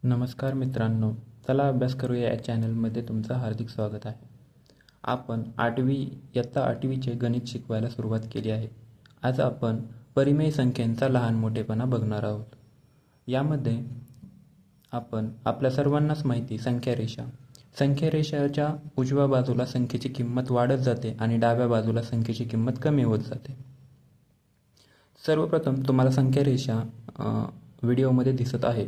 नमस्कार मित्रांनो, चला अभ्यास करूया या चॅनलमध्ये तुमचं हार्दिक स्वागत आहे. आपण इयत्ता 8वीचे गणित शिकवायला सुरुवात केली आहे. आज आपण परिमेय संख्यांचा लहान मोठेपणा बघणार आहोत. यामध्ये आपण आपल्या सर्वांनाच माहिती संख्यारेषाच्या उजव्या बाजूला संख्येची किंमत वाढत जाते आणि डाव्या बाजूला संख्येची किंमत कमी होत जाते. सर्वप्रथम तुम्हाला संख्यारेषा व्हिडिओमध्ये दिसत आहे.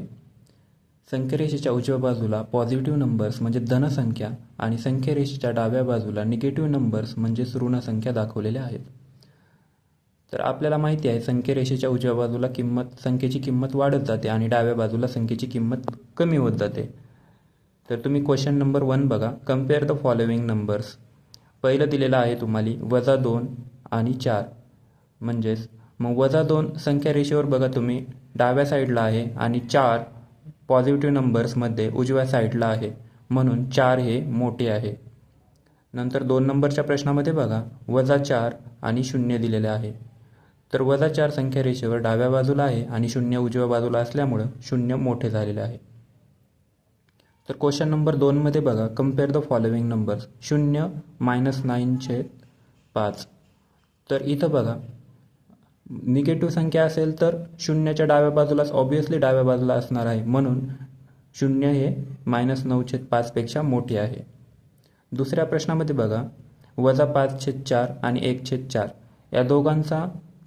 संख्यारेषेच्या उजव्या बाजूला पॉझिटिव्ह नंबर्स म्हणजे धनसंख्या आणि संख्यारेषेच्या डाव्या बाजूला निगेटिव्ह नंबर्स म्हणजे ऋण संख्या दाखवलेल्या आहेत. तर आपल्याला माहिती आहे संख्यारेषेच्या उजव्या बाजूला संख्येची किंमत वाढत जाते आणि डाव्या बाजूला संख्येची किंमत कमी होत जाते. तर तुम्ही क्वेश्चन नंबर 1 बघा. Compare the following numbers. पहिलं दिलेलं आहे तुम्हाला -2 आणि 4. म्हणजेच मग -2 संख्यारेषेवर बघा तुम्ही डाव्या साईडला आहे आणि 4 पॉझिटिव्ह नंबर्समध्ये उजव्या साईडला आहे, म्हणून 4 हे मोठे आहे. नंतर 2 नंबरच्या प्रश्नामध्ये बघा -4 आणि 0 दिलेले आहे. तर -4 संख्यारेषेवर डाव्या बाजूला आहे आणि 0 उजव्या बाजूला असल्यामुळं 0 मोठे झालेले आहे. तर क्वेश्चन नंबर 2 मध्ये बघा कम्पेअर द फॉलोइंग नंबर्स. 0 -9/5. तर इथं बघा निगेटिव्ह संख्या असेल तर 0च्या डाव्या बाजूलाच ऑब्वियसली डाव्या बाजूला असणार आहे, म्हणून 0 हे -9/5 पेक्षा मोठे आहे. दुसऱ्या प्रश्नामध्ये बघा -5/4 आणि 1/4 या दोघांचा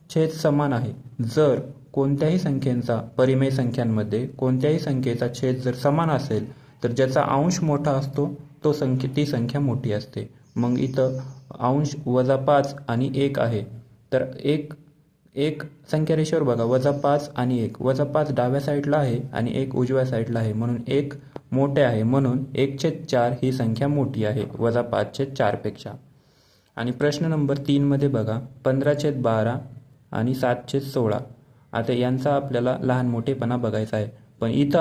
छेद समान आहे. जर कोणत्याही संख्येचा परिमेय संख्यांमध्ये कोणत्याही संख्येचा छेद जर समान असेल तर ज्याचा अंश मोठा असतो ती संख्या मोठी असते. मग इथं अंश -5 आणि 1 आहे. तर एक संख्यारेषेवर बघा -5 आणि 1. -5 डाव्या साईडला आहे आणि 1 उजव्या साईडला आहे, म्हणून 1 मोठे आहे, म्हणून 1/4 ही संख्या मोठी आहे -5/4 पेक्षा. आणि प्रश्न नंबर 3 मध्ये बघा 15/12 आणि 7/16. आता यांचा आपल्याला लहान मोठेपणा बघायचा आहे, पण इथं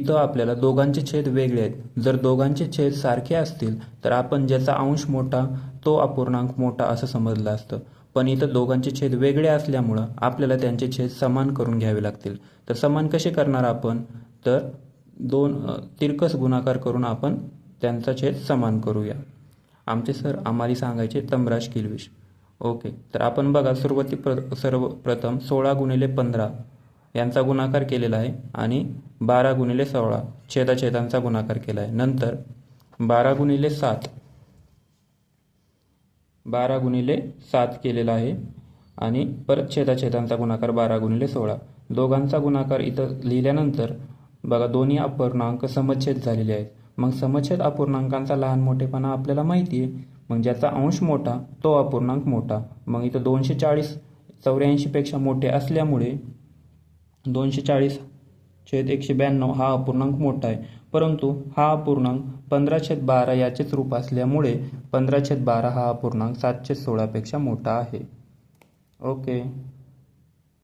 आपल्याला दोघांचे छेद वेगळे आहेत. जर दोघांचे छेद सारखे असतील तर आपण ज्याचा अंश मोठा तो अपूर्णांक मोठा असं समजलं असतं, पण इथं दोघांचे छेद वेगळे असल्यामुळं आपल्याला त्यांचे छेद समान करून घ्यावे लागतील. तर समान कसे करणार आपण? तर 2 तिरकस गुणाकार करून आपण त्यांचा छेद समान करूया. आमचे सर आम्हाला सांगायचे तमराज किलविश. ओके, तर आपण बघा सर्वप्रथम 16 × 15 यांचा गुणाकार केलेला आहे आणि 12 × 16 छेदाछेदांचा गुणाकार केला आहे. नंतर 12 × 7 केलेला आहे आणि परत छेदाछेदांचा गुणाकार 12 × 16. दोघांचा गुणाकार इथं लिहिल्यानंतर बघा दोन्ही अपूर्णांक समच्छेद झालेले आहेत. मग समच्छेद अपूर्णांकांचा लहान मोठेपणा आपल्याला माहिती आहे. मग ज्याचा अंश मोठा तो अपूर्णांक मोठा. मग इथं 240 84 पेक्षा मोठे असल्यामुळे 240/192 हा अपूर्णांक मोठा आहे, परंतु हा अपूर्णांक 15/12 याचेच रूप असल्यामुळे 15/12 हा अपूर्णांक 7/16 पेक्षा मोठा आहे. ओके.